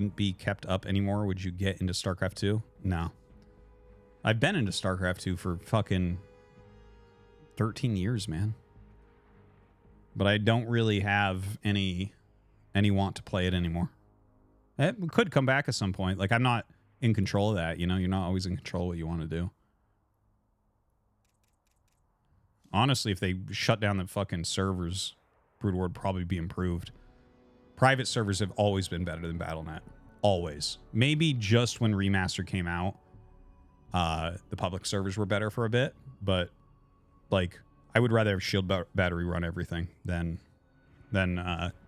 couldn't be kept up anymore, would you get into StarCraft 2? No. I've been into StarCraft 2 for fucking 13 years, man. But I don't really have any want to play it anymore. It could come back at some point. Like, I'm not in control of that, you know? You're not always in control of what you want to do. Honestly, if they shut down the fucking servers, Brood War would probably be improved. Private servers have always been better than Battle.net. Always. Maybe just when Remastered came out, the public servers were better for a bit, but, like, I would rather have Shield Battery run everything than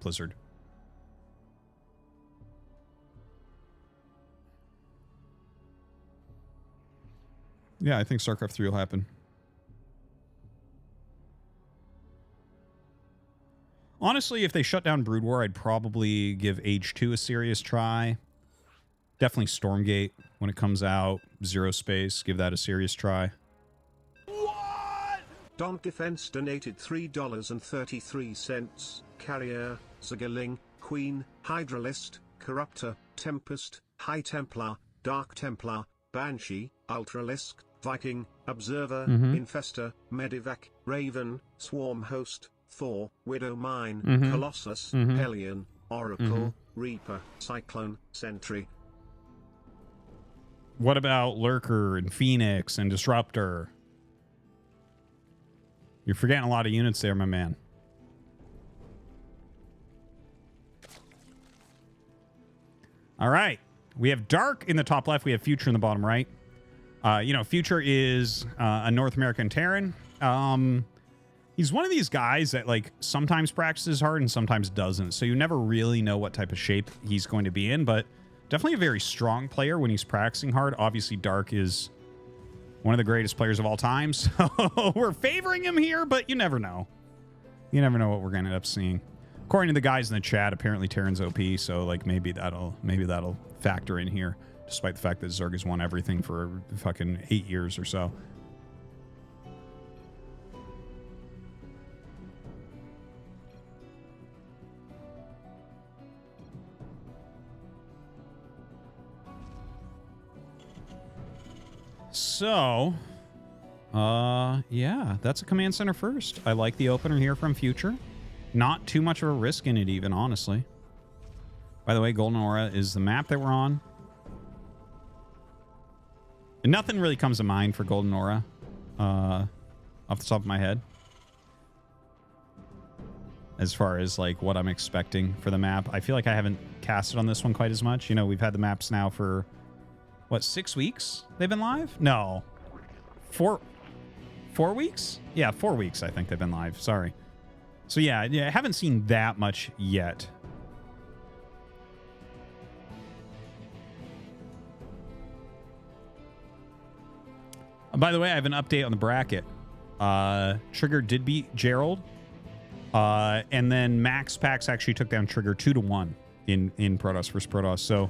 Blizzard. Yeah, I think StarCraft 3 will happen. Honestly, if they shut down Brood War, I'd probably give Age 2 a serious try. Definitely Stormgate when it comes out. Zero Space, give that a serious try. What? Donk Defense donated $3.33. Carrier, Zagaling, Queen, Hydralist, Corruptor, Tempest, High Templar, Dark Templar, Banshee, Ultralisk, Viking, Observer, Infestor, Medivac, Raven, Swarm Host, Thor, Widow Mine, Colossus, Hellion, Oracle, Reaper, Cyclone, Sentry. What about Lurker and Phoenix and Disruptor? You're forgetting a lot of units there, my man. All right. We have Dark in the top left. We have Future in the bottom right. You know, Future is a North American Terran. He's one of these guys that, like, sometimes practices hard and sometimes doesn't. So you never really know what type of shape he's going to be in, but definitely a very strong player when he's practicing hard. Obviously, Dark is one of the greatest players of all time, so we're favoring him here, but you never know. You never know what we're going to end up seeing. According to the guys in the chat, apparently Terran's OP, so, like, maybe that'll factor in here, despite the fact that Zerg has won everything for fucking 8 years or so. So, yeah, that's a command center first. I like the opener here from Future. Not too much of a risk in it even, honestly. By the way, Golden Aura is the map that we're on. And nothing really comes to mind for Golden Aura off the top of my head. As far as, like, what I'm expecting for the map. I feel like I haven't casted on this one quite as much. You know, we've had the maps now for... what, 6 weeks they've been live? No. 4 weeks? Yeah, 4 weeks I think they've been live. Sorry. So yeah, I haven't seen that much yet. By the way, I have an update on the bracket. Trigger did beat Gerald. And then Max Pax actually took down Trigger 2-1 in Protoss versus Protoss. So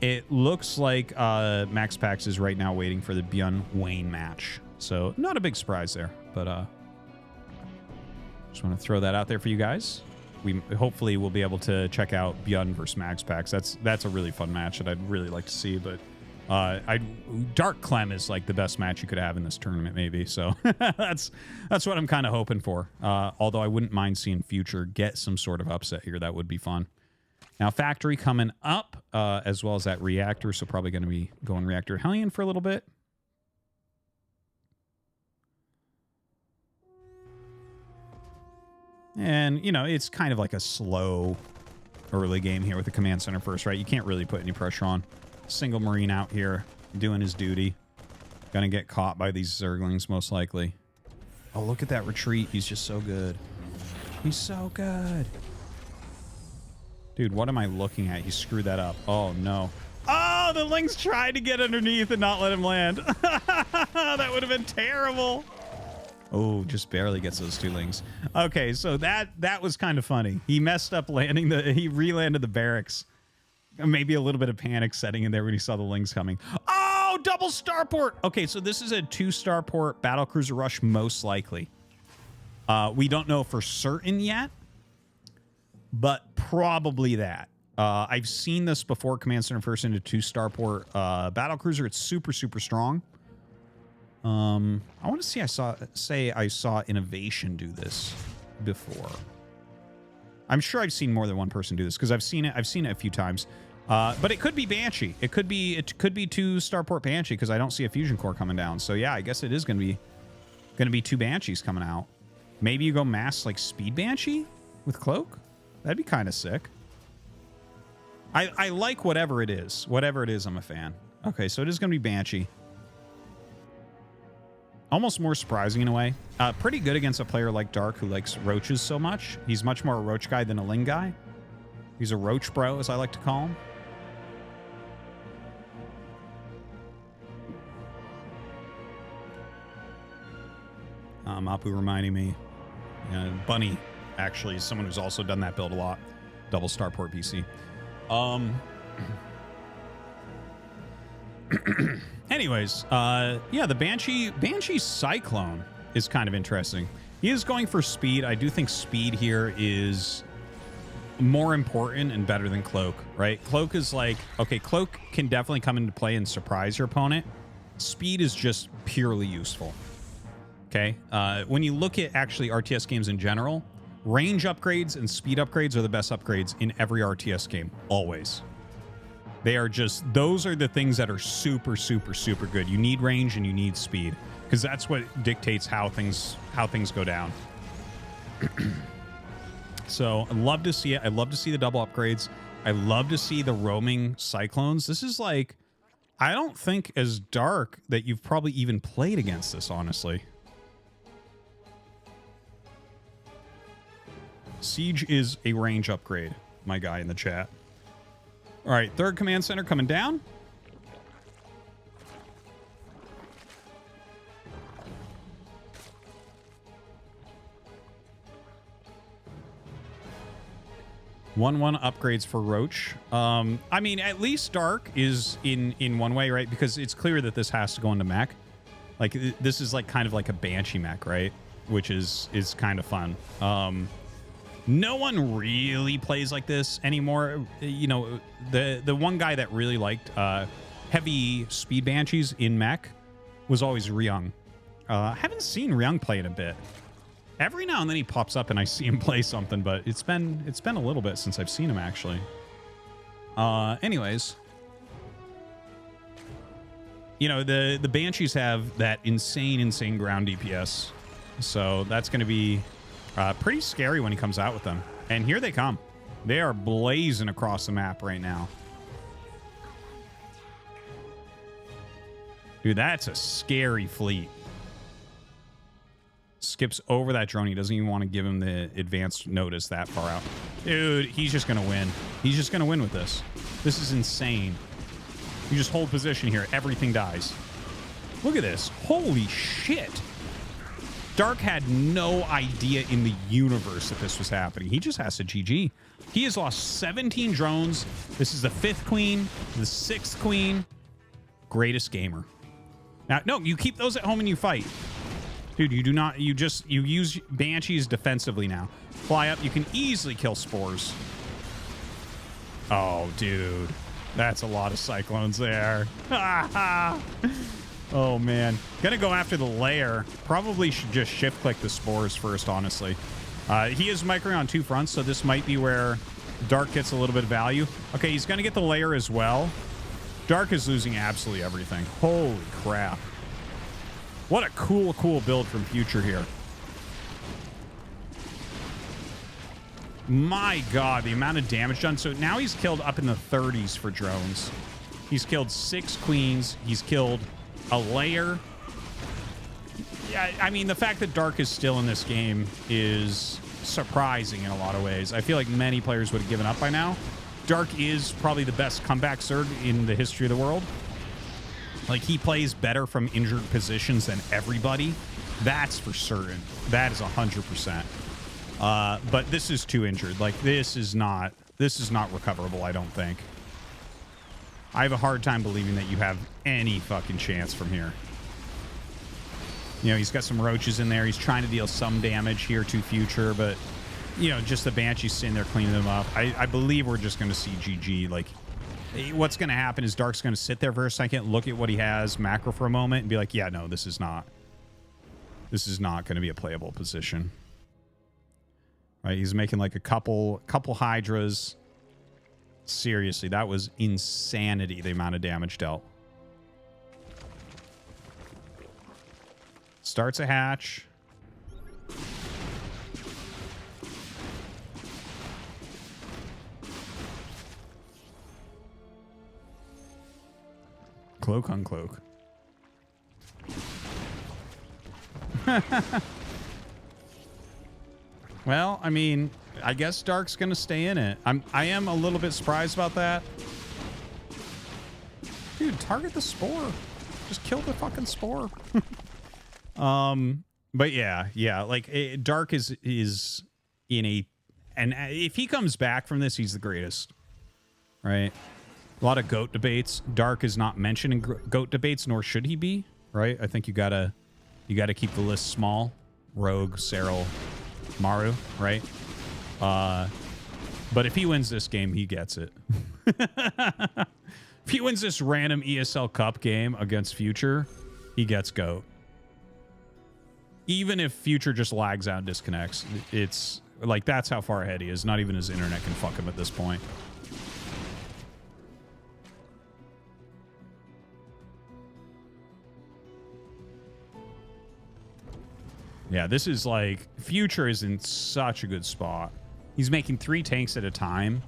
it looks like Max Pax is right now waiting for the Bjorn Wayne match. So not a big surprise there, but just want to throw that out there for you guys. We hopefully will be able to check out Bjorn versus Max Pax. That's a really fun match that I'd really like to see. But Dark Clem is like the best match you could have in this tournament, maybe. So that's what I'm kind of hoping for. Although I wouldn't mind seeing Future get some sort of upset here. That would be fun. Now, Factory coming up, as well as that Reactor, so probably going to be going Reactor Hellion for a little bit. And, you know, it's kind of like a slow early game here with the Command Center first, right? You can't really put any pressure on. Single Marine out here doing his duty. Gonna get caught by these Zerglings, most likely. Oh, look at that retreat. He's just so good. He's so good. Dude, what am I looking at? He screwed that up. Oh, no. Oh, the Lynx tried to get underneath and not let him land. That would have been terrible. Oh, just barely gets those 2 Lynx. Okay, so that was kind of funny. He messed up landing he re-landed the barracks. Maybe a little bit of panic setting in there when he saw the Lynx coming. Oh, double starport. Okay, so this is a 2-starport battlecruiser rush, most likely. We don't know for certain yet, but probably that. I've seen this before. Command Center first into 2 starport battlecruiser. It's super, super strong. I want to see. I saw Innovation do this before. I'm sure I've seen more than one person do this because I've seen it a few times. But it could be Banshee. It could be 2 starport Banshee because I don't see a fusion core coming down. So yeah, I guess it is going to be 2 Banshees coming out. Maybe you go mass like speed Banshee with cloak. That'd be kind of sick. I like whatever it is. Whatever it is, I'm a fan. Okay, so it is going to be Banshee. Almost more surprising in a way. Pretty good against a player like Dark who likes roaches so much. He's much more a roach guy than a ling guy. He's a roach bro, as I like to call him. Mapu reminding me. Bunny, actually, is someone who's also done that build a lot. Double starport PC. Anyways, yeah, the Banshee Cyclone is kind of interesting. He is going for speed. I do think speed here is more important and better than Cloak, right? Cloak is like, okay, Cloak can definitely come into play and surprise your opponent. Speed is just purely useful. Okay, when you look at actually RTS games in general, range upgrades and speed upgrades are the best upgrades in every RTS game, always. They are just, those are the things that are super, super, super good. You need range and you need speed because that's what dictates how things go down. So I love to see it. I love to see the double upgrades. I love to see the roaming Cyclones. This is like, I don't think as Dark that you've probably even played against this, honestly. Siege is a range upgrade, my guy in the chat. All right, 3rd command center coming down. One upgrades for Roach. I mean, at least Dark is in one way, right? Because it's clear that this has to go into mech. Like this is like kind of like a Banshee mech, right? Which is kind of fun. No one really plays like this anymore. You know, the one guy that really liked heavy speed Banshees in mech was always Ryung. Haven't seen Ryung play in a bit. Every now and then he pops up and I see him play something, but it's been a little bit since I've seen him actually. Anyways, you know, the Banshees have that insane ground DPS, so that's going to be pretty scary when he comes out with them. And here they come. They are blazing across the map right now. Dude, that's a scary fleet. Skips over that drone. He doesn't even want to give him the advanced notice that far out. Dude, he's just going to win. He's just going to win with this. This is insane. You just hold position here. Everything dies. Look at this. Holy shit. Dark had no idea in the universe that this was happening. He just has to GG. He has lost 17 drones. This is the 5th queen, the 6th queen. Greatest gamer. Now, no, you keep those at home and you fight. Dude, you do not, you use Banshees defensively now. Fly up, you can easily kill Spores. Oh, dude. That's a lot of Cyclones there. Oh, man. Gonna go after the lair. Probably should just shift-click the Spores first, honestly. He is microing on 2 fronts, so this might be where Dark gets a little bit of value. Okay, he's gonna get the lair as well. Dark is losing absolutely everything. Holy crap. What a cool build from Future here. My God, the amount of damage done. So now he's killed up in the 30s for drones. He's killed 6 queens. He's killed a layer. Yeah, I mean, the fact that Dark is still in this game is surprising in a lot of ways. I feel like many players would have given up by now. Dark is probably the best comeback Zerg in the history of the world. Like, he plays better from injured positions than everybody. That's for certain. That is 100%. But this is too injured. Like, this is not recoverable, I don't think. I have a hard time believing that you have any fucking chance from here. You know, he's got some roaches in there. He's trying to deal some damage here to Future, but you know, just the Banshee sitting there cleaning them up. I believe we're just going to see GG. Like, what's going to happen is Dark's going to sit there for a second, look at what he has, macro for a moment, and be like, yeah, no, this is not going to be a playable position. Right? He's making like a couple Hydras. Seriously, that was insanity, the amount of damage dealt. Starts a hatch. Cloak on cloak. Well, I mean, I guess Dark's gonna stay in it. I am a little bit surprised about that. Dude, target the spore. Just kill the fucking spore. But yeah, like Dark is in a, and if he comes back from this, he's the greatest, right? A lot of GOAT debates. Dark is not mentioned in GOAT debates, nor should he be, right? I think you gotta keep the list small. Rogue, Serral, Maru, right? But if he wins this game, he gets it. If he wins this random ESL Cup game against Future, he gets GOAT. Even if Future just lags out and disconnects, it's like, that's how far ahead he is. Not even his internet can fuck him at this point. Yeah, this is like, Future is in such a good spot. He's making 3 tanks at a time.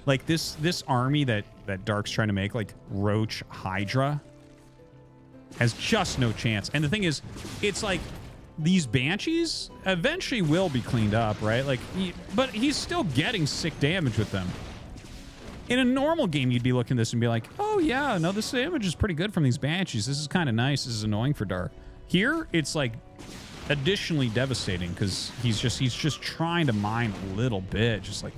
Like this army that Dark's trying to make, like Roach Hydra, has just no chance. And the thing is, it's like these Banshees eventually will be cleaned up, right? Like, but he's still getting sick damage with them. In a normal game, you'd be looking at this and be like, oh yeah, no, this damage is pretty good from these Banshees. This is kind of nice. This is annoying for Dark. Here, it's like additionally devastating because he's just trying to mine a little bit, just like,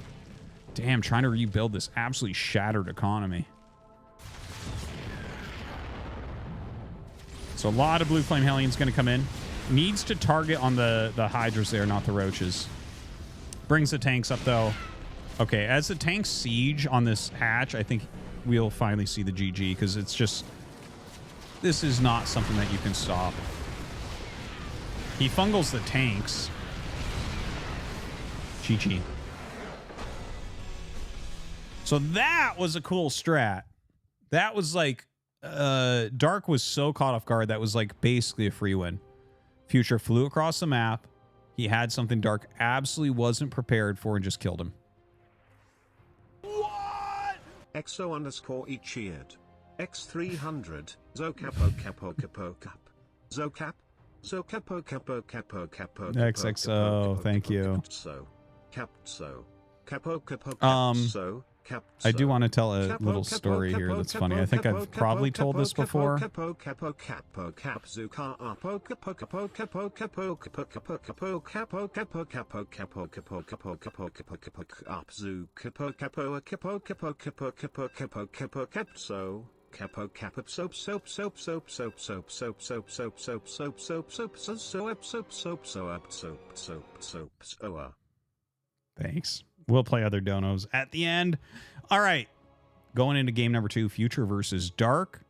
damn, trying to rebuild this absolutely shattered economy. So a lot of Blue Flame Hellions going to come in. Needs to target on the Hydras there, not the Roaches. Brings the tanks up though. Okay, as the tanks siege on this hatch, I think we'll finally see the GG because it's just, this is not something that you can stop. He fungals the tanks. GG. So that was a cool strat. That was like, Dark was so caught off guard. That was like basically a free win. Future flew across the map. He had something Dark absolutely wasn't prepared for and just killed him. What? XO_E cheered. X300. Zocapo capo capo cap. Zocap. Zocapo capo capo capo. XXO, thank you. So. Cap so. Capo capo cap so. I do want to tell a little story here that's funny. I think I've probably told this before. Thanks. We'll play other donos at the end. All right. Going into game number 2, Future versus Dark.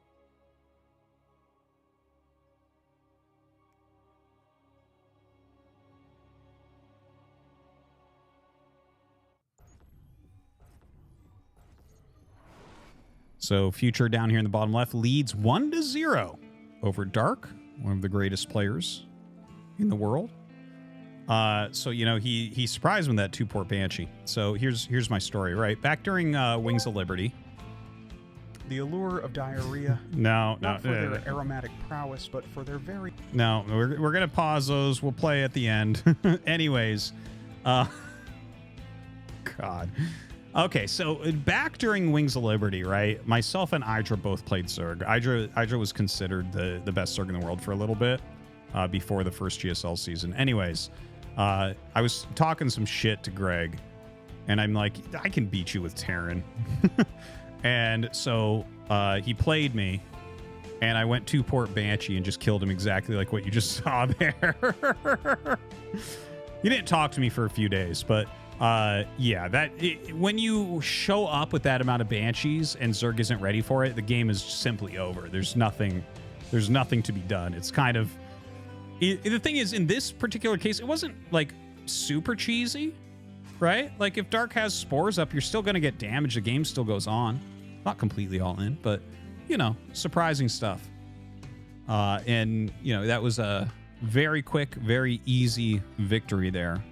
So Future down here in the bottom left leads 1-0 over Dark, one of the greatest players in the world. So, you know, he surprised him with that 2-port Banshee. So here's my story, right? Back during Wings of Liberty. The allure of diarrhea. Not for their aromatic prowess, but for their very... No, we're going to pause those. We'll play at the end. Anyways. God. Okay, so back during Wings of Liberty, right? Myself and Hydra both played Zerg. Hydra was considered the best Zerg in the world for a little bit before the first GSL season. Anyways... I was talking some shit to Greg, and I'm like, I can beat you with Terran. And so he played me, and I went 2-port Banshee and just killed him exactly like what you just saw there. He didn't talk to me for a few days, but Yeah, when you show up with that amount of Banshees and Zerg isn't ready for it, the game is simply over. There's nothing to be done. It's kind of... the thing is, in this particular case, it wasn't, like, super cheesy, right? Like, if Dark has spores up, you're still going to get damage. The game still goes on. Not completely all in, but, you know, surprising stuff. And, you know, that was a very quick, very easy victory there.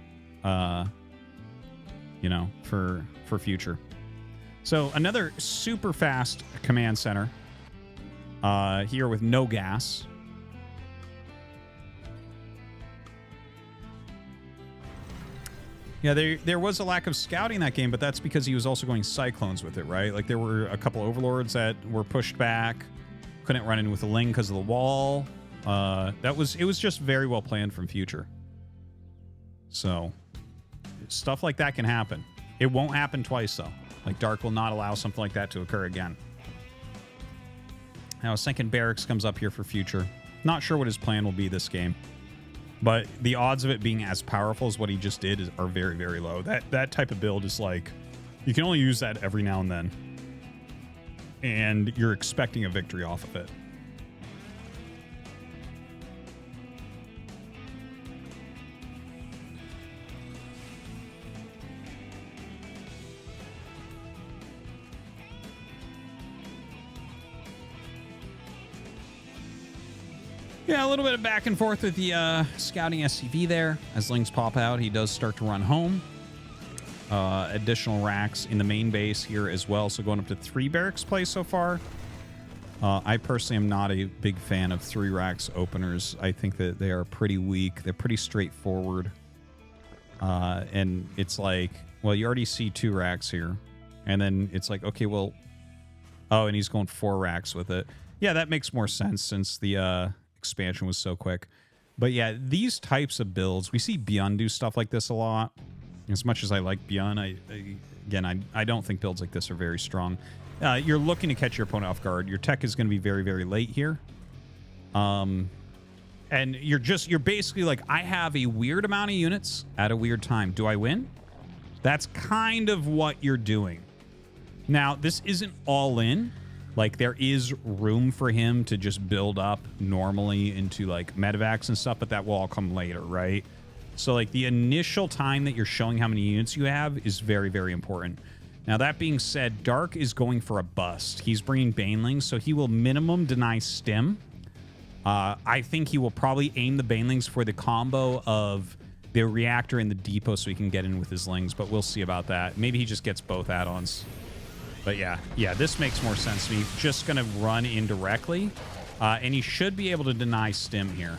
You know, for future. So another super fast command center here with no gas. Yeah, there was a lack of scouting in that game, but that's because he was also going cyclones with it, right? Like there were a couple overlords that were pushed back, couldn't run in with a Ling because of the wall. It was just very well planned from future. So stuff like that can happen. It won't happen twice, though. Like, Dark will not allow something like that to occur again. Now, second barracks comes up here for future. Not sure what his plan will be this game. But the odds of it being as powerful as what he just did are very, very low. That type of build is like, you can only use that every now and then. And you're expecting a victory off of it. Yeah, a little bit of back and forth with the scouting SCV there. As Lings pop out, he does start to run home. Additional racks in the main base here as well. So going up to 3 barracks plays so far. I personally am not a big fan of 3 racks openers. I think that they are pretty weak. They're pretty straightforward. And it's like, well, you already see 2 racks here. And then it's like, okay, well... Oh, and he's going 4 racks with it. Yeah, that makes more sense since the... expansion was so quick. But yeah, these types of builds, we see Beyond do stuff like this a lot. As much as I like Beyond, I don't think builds like this are very strong. You're looking to catch your opponent off guard. Your tech is going to be very, very late here. And you're basically like, I have a weird amount of units at a weird time. Do I win? That's kind of what you're doing. Now, this isn't all in. Like, there is room for him to just build up normally into, like, medevacs and stuff, but that will all come later, right? So, like, the initial time that you're showing how many units you have is very, very important. Now, that being said, Dark is going for a bust. He's bringing Banelings, so he will minimum deny Stim. I think he will probably aim the Banelings for the combo of the reactor and the depot so he can get in with his Lings, but we'll see about that. Maybe he just gets both add-ons. But yeah, this makes more sense to me. Just going to run in directly. And he should be able to deny Stim here,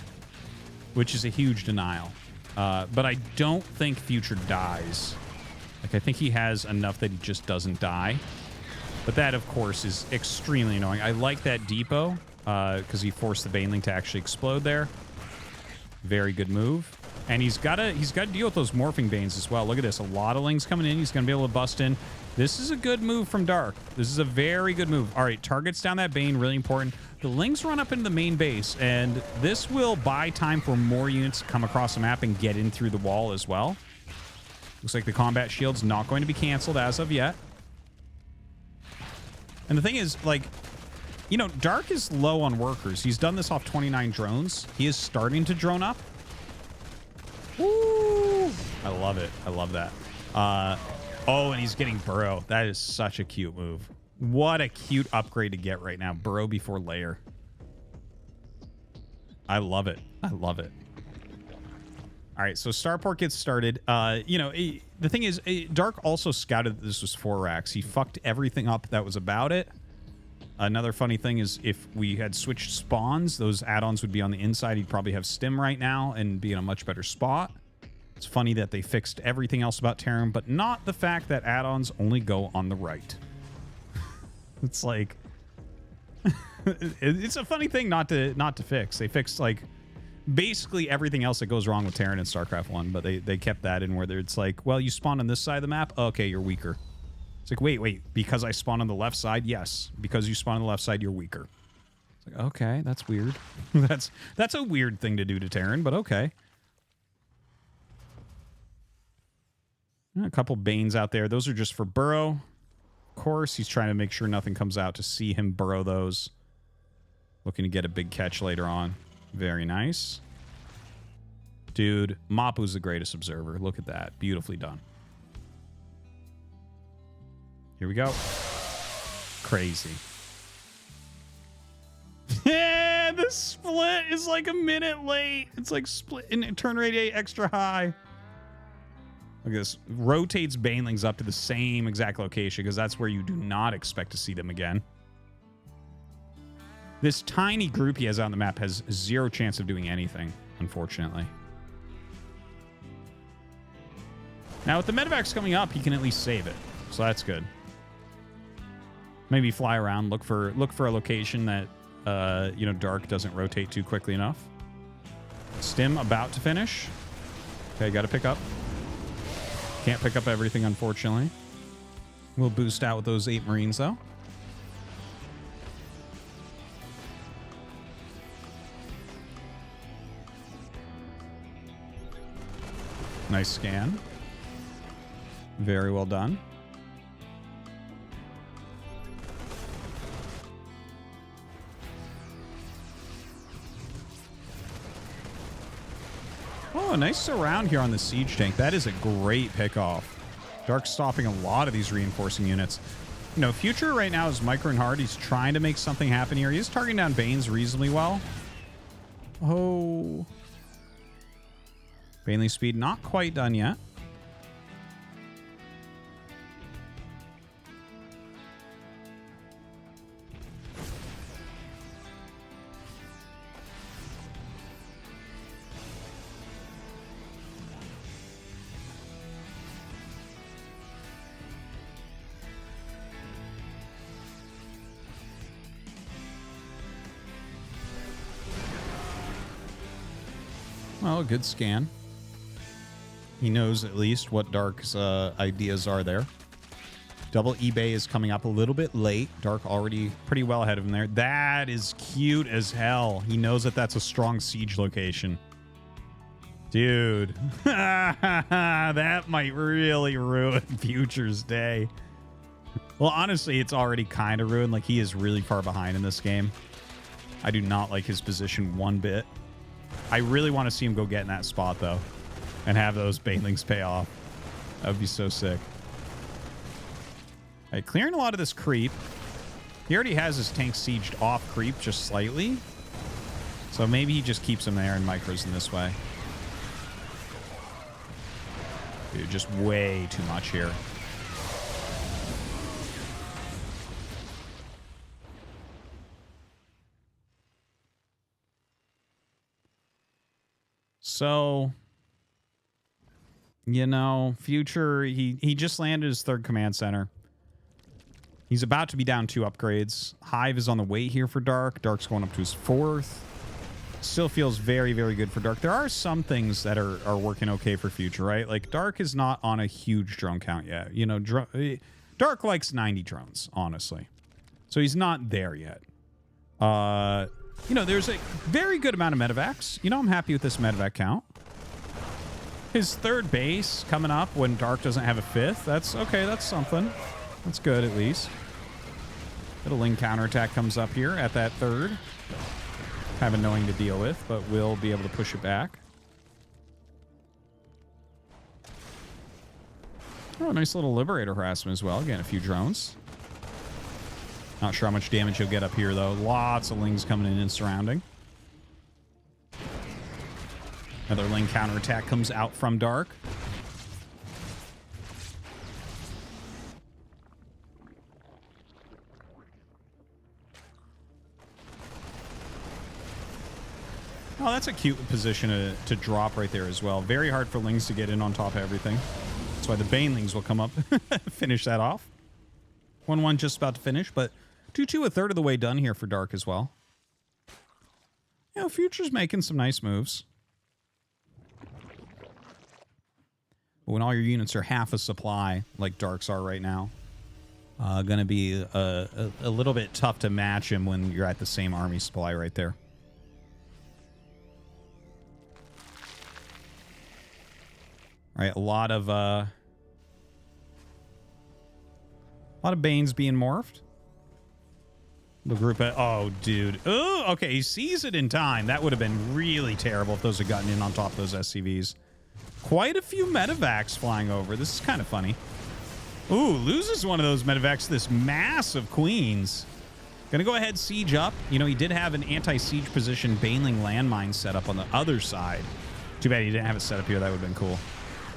which is a huge denial. But I don't think Future dies. Like, I think he has enough that he just doesn't die. But that, of course, is extremely annoying. I like that depot because he forced the Baneling to actually explode there. Very good move. And he's got to deal with those morphing Banes as well. Look at this. A lot of Lings coming in. He's going to be able to bust in. This is a good move from Dark. This is a very good move. All right, targets down that Bane, really important. The Lings run up into the main base, and this will buy time for more units to come across the map and get in through the wall as well. Looks like the combat shield's not going to be canceled as of yet. And the thing is, like, you know, Dark is low on workers. He's done this off 29 drones. He is starting to drone up. Woo! I love it. I love that. Oh, and he's getting Burrow. That is such a cute move. What a cute upgrade to get right now. Burrow before Lair. I love it. I love it. All right, so Starport gets started. You know, the thing is, Dark also scouted that this was 4 racks. He fucked everything up that was about it. Another funny thing is if we had switched spawns, those add-ons would be on the inside. He'd probably have Stim right now and be in a much better spot. It's funny that they fixed everything else about Terran, but not the fact that add-ons only go on the right. It's like... it's a funny thing not to fix. They fixed, like, basically everything else that goes wrong with Terran in StarCraft 1, but they kept that in where it's like, well, you spawn on this side of the map? Okay, you're weaker. It's like, wait, because I spawn on the left side? Yes. Because you spawn on the left side, you're weaker. It's like, okay, that's weird. That's a weird thing to do to Terran, but okay. A couple Banes out there. Those are just for burrow. Of course, he's trying to make sure nothing comes out to see him burrow those. Looking to get a big catch later on. Very nice. Dude, Mapu's the greatest observer. Look at that. Beautifully done. Here we go. Crazy. Yeah, the split is like a minute late. It's like split in turn rate extra high. Look at this. Rotates Banelings up to the same exact location because that's where you do not expect to see them again. This tiny group he has out on the map has zero chance of doing anything, unfortunately. Now, with the medevacs coming up, he can at least save it. So that's good. Maybe fly around, look for a location that, you know, Dark doesn't rotate too quickly enough. Stim about to finish. Okay, got to pick up. Can't pick up everything, unfortunately. We'll boost out with those 8 Marines, though. Nice scan. Very well done. Oh, nice surround here on the siege tank. That is a great pickoff. Dark stopping a lot of these reinforcing units. You know, Future right now is micro and hard. He's trying to make something happen here. He is targeting down Banes reasonably well. Oh. Baneley speed not quite done yet. Well, a good scan. He knows at least what Dark's ideas are there. Double eBay is coming up a little bit late. Dark already pretty well ahead of him there. That is cute as hell. He knows that that's a strong siege location. Dude. That might really ruin Future's day. Well, honestly, it's already kind of ruined. Like, he is really far behind in this game. I do not like his position one bit. I really want to see him go get in that spot, though, and have those Banelings pay off. That would be so sick. All right, clearing a lot of this creep. He already has his tank sieged off creep just slightly. So maybe he just keeps him there and micros in this way. Dude, just way too much here. So, you know, Future, he just landed his 3rd command center. He's about to be down 2 upgrades. Hive is on the way here for Dark. Dark's going up to his 4th. Still feels very, very good for Dark. There are some things that are working okay for Future, right? Like, Dark is not on a huge drone count yet. You know, Dark likes 90 drones, honestly. So he's not there yet. You know, there's a very good amount of medevacs. You know, I'm happy with this medevac count. His 3rd base coming up when Dark doesn't have a 5th. That's okay. That's something. That's good, at least. Little Ling counterattack comes up here at that 3rd. Have annoying to deal with, but we'll be able to push it back. Oh, nice little Liberator harassment as well. Again, a few drones. Not sure how much damage he'll get up here, though. Lots of Lings coming in and surrounding. Another Ling counterattack comes out from Dark. Oh, that's a cute position to drop right there as well. Very hard for Lings to get in on top of everything. That's why the Banelings will come up, finish that off. 1-1 just about to finish, but 2-2 a third of the way done here for Dark as well. You know, Future's making some nice moves. But when all your units are half a supply, like Dark's are right now, going to be a little bit tough to match him when you're at the same army supply right there. All right, a lot of A lot of Banes being morphed. The group. Oh, dude. Oh, okay. He sees it in time. That would have been really terrible if those had gotten in on top of those SCVs. Quite a few medevacs flying over. This is kind of funny. Ooh, loses one of those medevacs to this massive Queens. Gonna go ahead, siege up. You know, he did have an anti-siege position Baneling landmine set up on the other side. Too bad he didn't have it set up here. That would have been cool.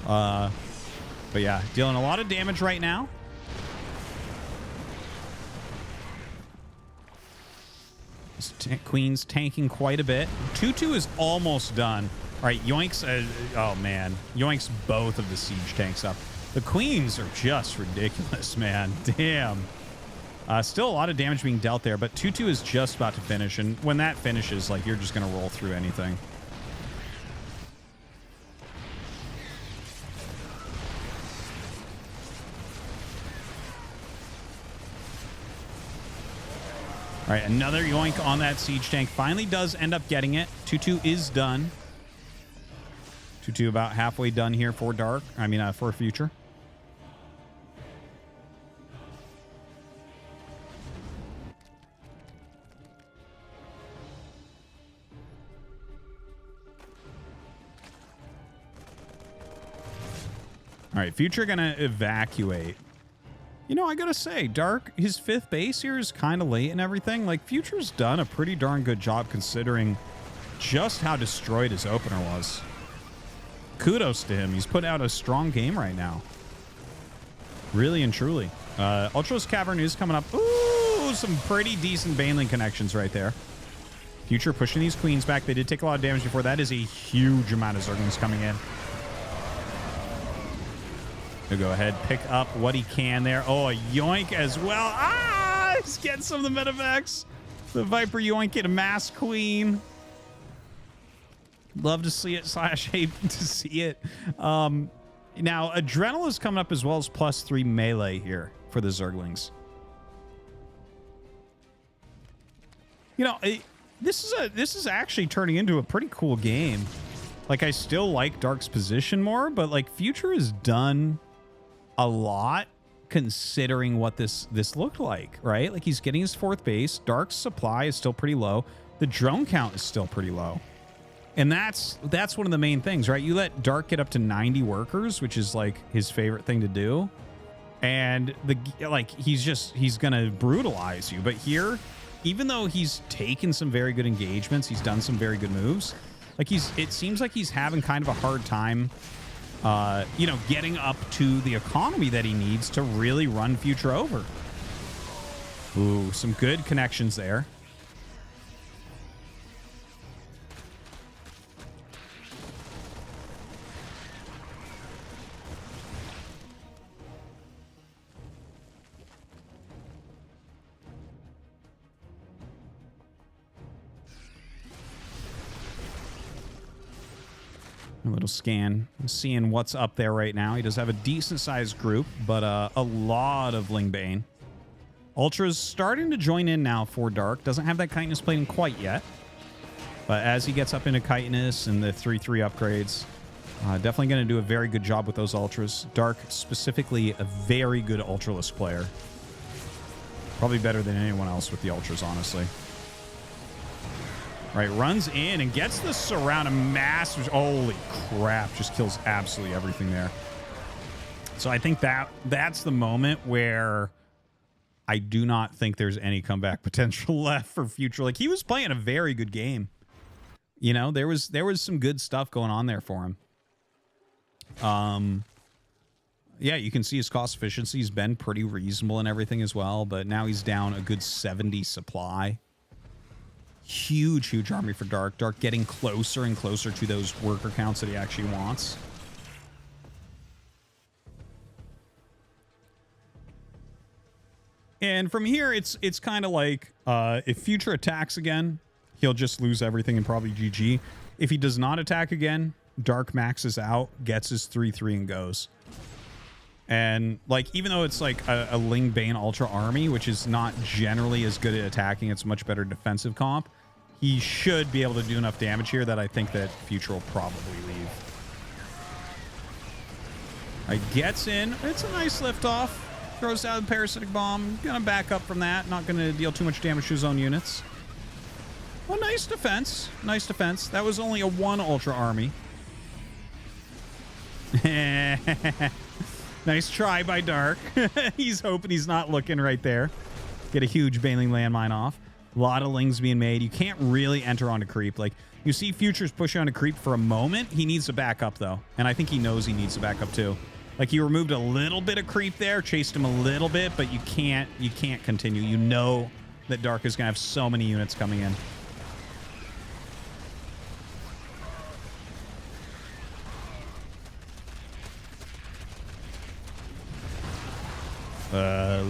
But yeah, dealing a lot of damage right now. Queen's tanking quite a bit. 2-2 is almost done. All right, yoinks. Oh, man. Yoinks both of the siege tanks up. The Queens are just ridiculous, man. Damn. Still a lot of damage being dealt there, but 2-2 is just about to finish. And when that finishes, like, you're just going to roll through anything. All right, another yoink on that siege tank. Finally does end up getting it. 2-2 is done. 2-2 about halfway done here for Dark. I mean, for Future. All right, Future gonna evacuate. You know, I gotta say, Dark, his 5th base here is kind of late and everything. Like, Future's done a pretty darn good job considering just how destroyed his opener was. Kudos to him. He's put out a strong game right now. Really and truly. Ultra's Cavern is coming up. Ooh, some pretty decent Baneling connections right there. Future pushing these Queens back. They did take a lot of damage before. That is a huge amount of Zerglings coming in. He'll go ahead, pick up what he can there. Oh, a yoink as well. Ah, he's getting some of the medevacs. The Viper yoinking a mass Queen. Love to see it, slash hate to see it. Now, Adrenal is coming up as well as +3 melee here for the Zerglings. You know, this is actually turning into a pretty cool game. Like, I still like Dark's position more, but like Future is done a lot considering what this looked like, right? Like, he's getting his 4th base. Dark's supply is still pretty low. The drone count is still pretty low. And that's one of the main things, right? You let Dark get up to 90 workers, which is like his favorite thing to do. And he's going to brutalize you. But here, even though he's taken some very good engagements, he's done some very good moves. Like, it seems like he's having kind of a hard time you know, getting up to the economy that he needs to really run Future over. Ooh, some good connections there. A little scan, seeing what's up there right now. He does have a decent-sized group, but a lot of Lingbane. Ultra's starting to join in now for Dark. Doesn't have that Chitinous plating quite yet. But as he gets up into Chitinous and the 3-3 upgrades, definitely going to do a very good job with those Ultras. Dark, specifically, a very good Ultraless player. Probably better than anyone else with the Ultras, honestly. Right, runs in and gets the surround of massive. Holy crap, just kills absolutely everything there. So I think that's the moment where I do not think there's any comeback potential left for Future. Like, he was playing a very good game. You know, there was some good stuff going on there for him. Yeah, you can see his cost efficiency has been pretty reasonable and everything as well, but now he's down a good 70 supply. Huge army for Dark. Dark getting closer and closer to those worker counts that he actually wants. And from here, it's kind of like if Future attacks again, he'll just lose everything and probably GG. If he does not attack again, Dark maxes out, gets his 3-3 and goes. And like, even though it's like a Ling Bane Ultra army, which is not generally as good at attacking, it's much better defensive comp, he should be able to do enough damage here that I think that Future will probably leave. All right, gets in. It's a nice lift off. Throws out the parasitic bomb. Gonna back up from that. Not gonna deal too much damage to his own units. Well, nice defense. Nice defense. That was only a 1 Ultra army. Nice try by Dark. He's hoping he's not looking right there. Get a huge Baneling landmine off. A lot of lings being made. You can't really enter onto creep. Like, you see Futures pushing onto creep for a moment. He needs to back up, though. And I think he knows he needs to back up, too. Like, he removed a little bit of creep there, chased him a little bit, but you can't continue. You know that Dark is going to have so many units coming in.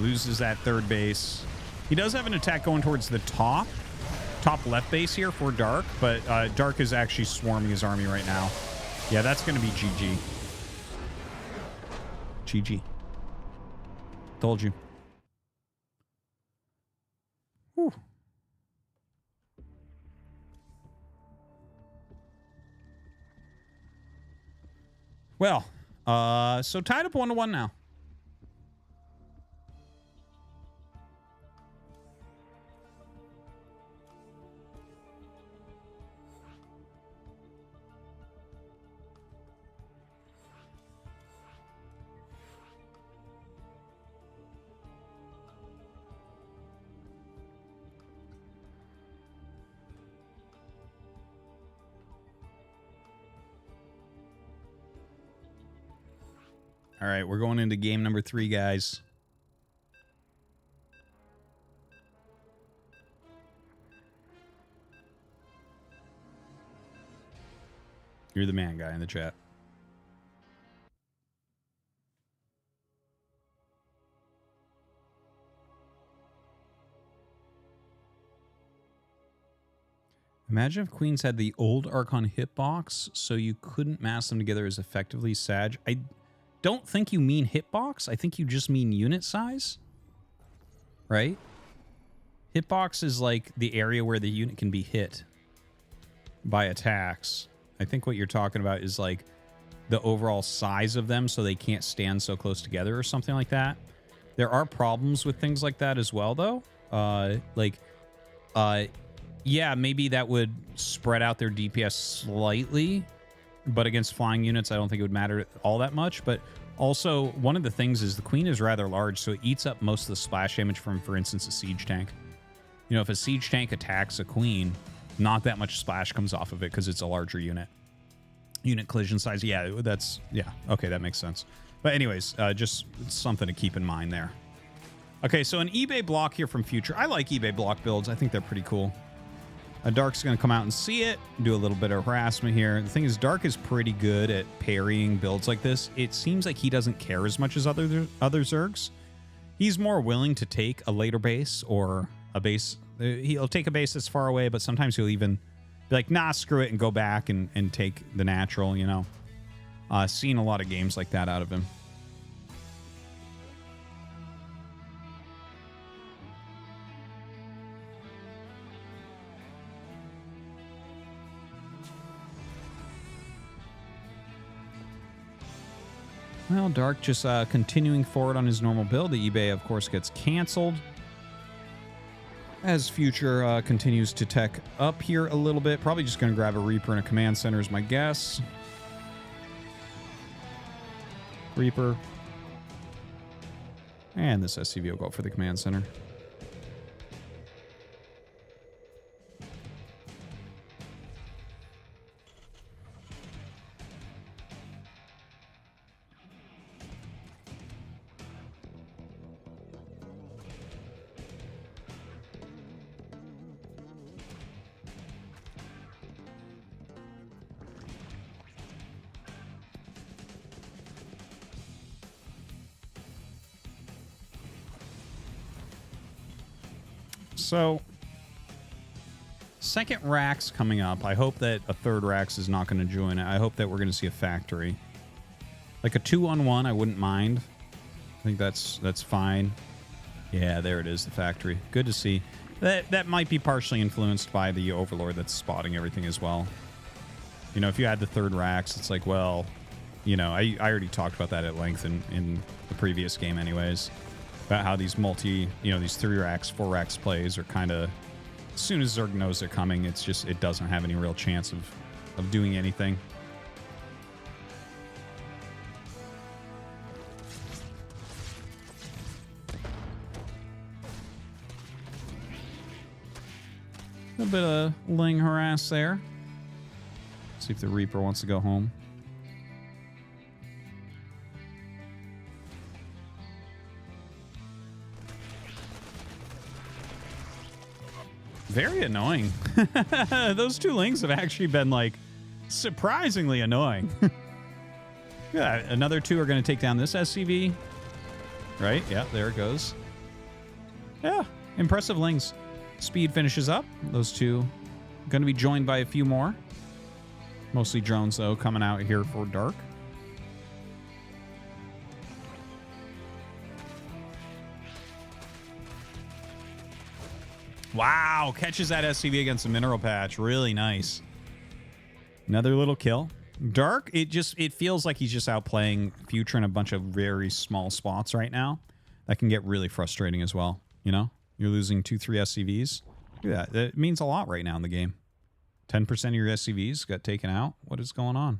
Loses that third base. He does have an attack going towards the top left base here for Dark, but Dark is actually swarming his army right now. Yeah, that's going to be GG. GG. Told you. Whew. Well, so tied up 1-1 now. All right, we're going into game number 3, guys. You're the man guy in the chat. Imagine if Queens had the old Archon hitbox, so you couldn't mass them together as effectively. Sag. I don't think you mean hitbox. I think you just mean unit size. Right? Hitbox is like the area where the unit can be hit by attacks. I think what you're talking about is like the overall size of them so they can't stand so close together or something like that. There are problems with things like that as well, though. Yeah, maybe that would spread out their DPS slightly, but against flying units, I don't think it would matter all that much. But also, one of the things is the Queen is rather large, so it eats up most of the splash damage from, for instance, a siege tank. You know, if a siege tank attacks a Queen, not that much splash comes off of it because it's a larger unit. Unit collision size, yeah, okay, that makes sense. But anyways, just something to keep in mind there. Okay, so an eBay block here from Future. I like eBay block builds. I think they're pretty cool. Dark's going to come out and see it, do a little bit of harassment here. The thing is, Dark is pretty good at parrying builds like this. It seems like he doesn't care as much as other zergs. He's more willing to take a later base or a base. He'll take a base that's far away, but sometimes he'll even be like, nah, screw it, and go back and take the natural, you know. Seen a lot of games like that out of him. Well, Dark just continuing forward on his normal build. The eBay, of course, gets canceled. As Future continues to tech up here a little bit. Probably just going to grab a Reaper and a Command Center is my guess. Reaper. And this SCV will go for the Command Center. So, second Rax coming up. I hope that a third Rax is not going to join it. I hope that we're going to see a factory. Like a 2-on-1, I wouldn't mind. I think that's fine. Yeah, there it is, the factory. Good to see. That might be partially influenced by the Overlord that's spotting everything as well. You know, if you had the third Rax, it's like, well, you know, I already talked about that at length in the previous game anyways. about how these these 3 racks, 4 racks plays are kind of, as soon as Zerg knows they're coming, it's just, it doesn't have any real chance of doing anything. A bit of Ling harass there. See if the Reaper wants to go home. Very annoying. Those 2 Lings have actually been, like, surprisingly annoying. Yeah, another 2 are going to take down this SCV. Right? Yeah, there it goes. Yeah, impressive Lings. Speed finishes up. Those 2 going to be joined by a few more. Mostly drones, though, coming out here for Dark. Wow, catches that SCV against the mineral patch. Really nice. Another little kill. Dark, it feels like he's just outplaying Future in a bunch of very small spots right now. That can get really frustrating as well, you know? You're losing 2-3 SCVs. Look at that. That means a lot right now in the game. 10% of your SCVs got taken out. What is going on?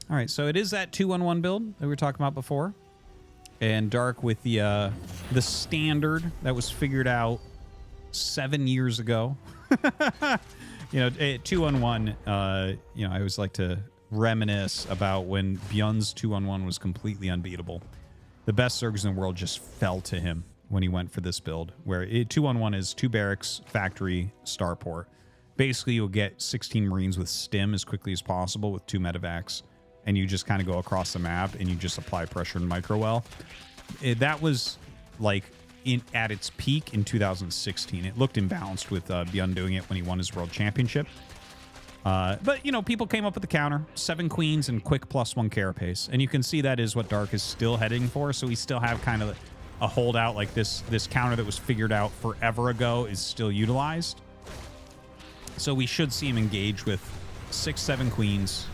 All right, so it is that 2-1-1 build that we were talking about before. And Dark with the standard that was figured out 7 years ago. 2-1-1, I always like to reminisce about when Byun's 2-on-1 was completely unbeatable. The best Zergs in the world just fell to him when he went for this build, where 2-on-1 is 2 barracks, factory, starport. Basically, you'll get 16 Marines with stim as quickly as possible with 2 medevacs, and you just kind of go across the map and you just apply pressure and micro-well. That was like at its peak in 2016. It looked imbalanced with Byun doing it when he won his world championship. But, people came up with the counter. 7 queens and quick +1 carapace. And you can see that is what Dark is still heading for. So we still have kind of a holdout like this counter that was figured out forever ago is still utilized. So we should see him engage with 6-7 queens.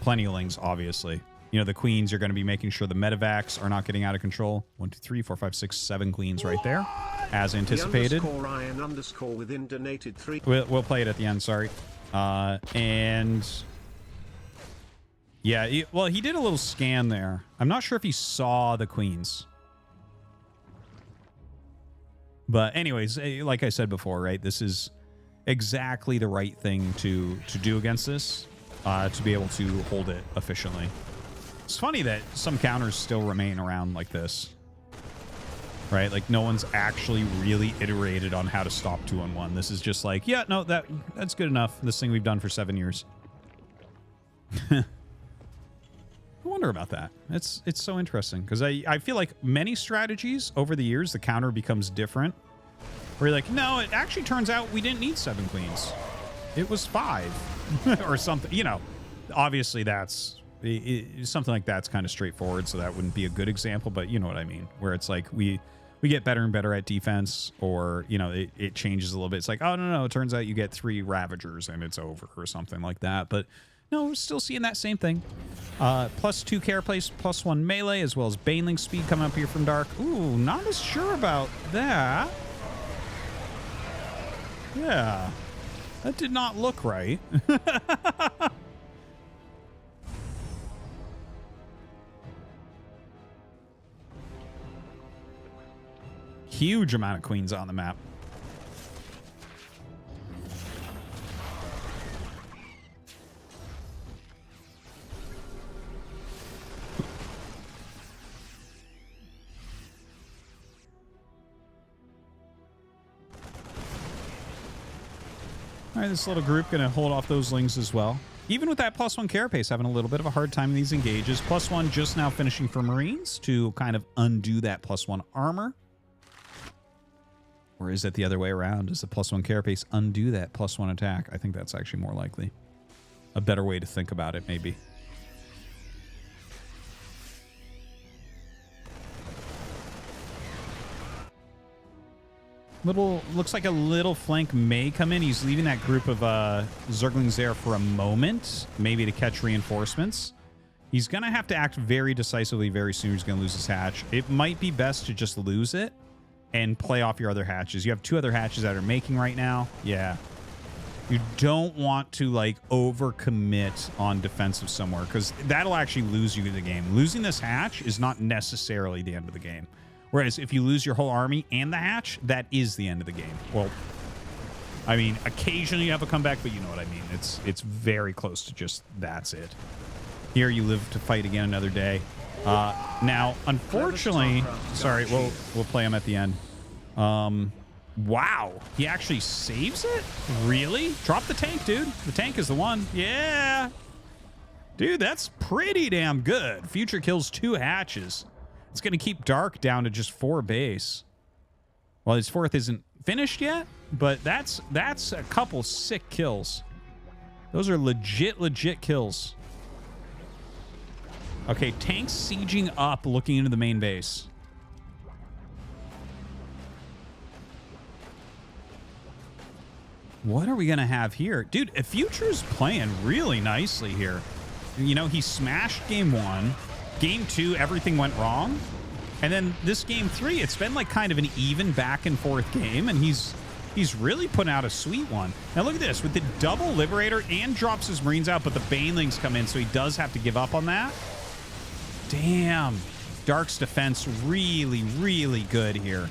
Plenty of Lings, obviously. The queens are going to be making sure the medevacs are not getting out of control. 1, 2, 3, 4, 5, 6, 7 queens right there, as anticipated. The within donated 3. We'll play it at the end, sorry. And yeah, he did a little scan there. I'm not sure if he saw the queens. But anyways, like I said before, right? This is exactly the right thing to do against this, to be able to hold it efficiently. It's funny that some counters still remain around like this. Right? Like, no one's actually really iterated on how to stop 2-on-1. This is just like, yeah, no, that's good enough. This thing we've done for 7 years. I wonder about that. It's so interesting, because I feel like many strategies over the years, the counter becomes different. Where you're like, no, it actually turns out we didn't need 7 queens. It was 5 or something. Obviously that's... something like that's kind of straightforward, so that wouldn't be a good example, but you know what I mean, where it's like we get better and better at defense, or it changes a little bit. It's like, oh no, it turns out you get 3 Ravagers and it's over, or something like that. But no, we're still seeing that same thing. +2 carapace, +1 melee, as well as Baneling speed coming up here from Dark. Ooh, not as sure about that. Yeah, that did not look right. Huge amount of queens on the map. All right, this little group going to hold off those Lings as well. Even with that +1 carapace, having a little bit of a hard time in these engages. +1 just now finishing for Marines to kind of undo that +1 armor. Or is it the other way around? Does the +1 carapace undo that +1 attack? I think that's actually more likely. A better way to think about it, maybe. Looks like a little flank may come in. He's leaving that group of zerglings there for a moment, maybe to catch reinforcements. He's going to have to act very decisively very soon. He's going to lose his hatch. It might be best to just lose it and play off your other hatches. You have 2 other hatches that are making right now. Yeah. You don't want to, like, overcommit on defensive somewhere, because that'll actually lose you the game. Losing this hatch is not necessarily the end of the game. Whereas if you lose your whole army and the hatch, that is the end of the game. Well, I mean, occasionally you have a comeback, but you know what I mean. It's very close to just that's it. Here you live to fight again another day. Now, unfortunately, sorry, we'll play him at the end. Wow, he actually saves it? Really? Drop the tank, dude. The tank is the one. Yeah. Dude, that's pretty damn good. Future kills 2 hatches. It's going to keep Dark down to just 4 base. Well, his 4th isn't finished yet, but that's a couple sick kills. Those are legit kills. Okay, tanks sieging up, looking into the main base. What are we going to have here? Dude, Future's playing really nicely here. You know, he smashed game 1. Game 2, everything went wrong. And then this game 3, it's been like kind of an even back and forth game, and he's really putting out a sweet one. Now look at this, with the double Liberator and drops his Marines out, but the Banelings come in, so he does have to give up on that. Damn. Dark's defense really good here.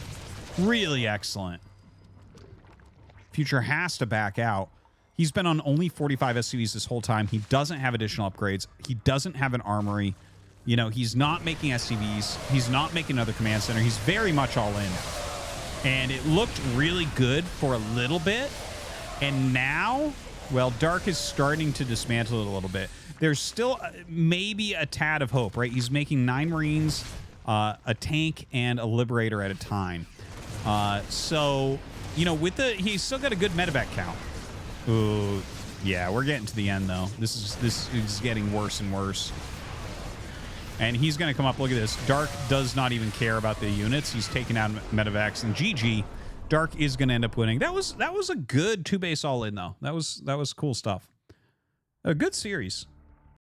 Really excellent. Future has to back out. He's been on only 45 SCVs this whole time. He doesn't have additional upgrades. He doesn't have an armory. You know, he's not making SCVs. He's not making another command center. He's very much all in. And it looked really good for a little bit. And now, well, Dark is starting to dismantle it a little bit. There's still maybe a tad of hope, right? He's making 9 Marines, a tank, and a Liberator at a time. So, you know, he's still got a good medevac count. Ooh, yeah, we're getting to the end, though. This is getting worse and worse. And he's going to come up. Look at this. Dark does not even care about the units. He's taking out medevacs. And GG, Dark is going to end up winning. That was a good 2-base all-in, though. That was cool stuff. A good series.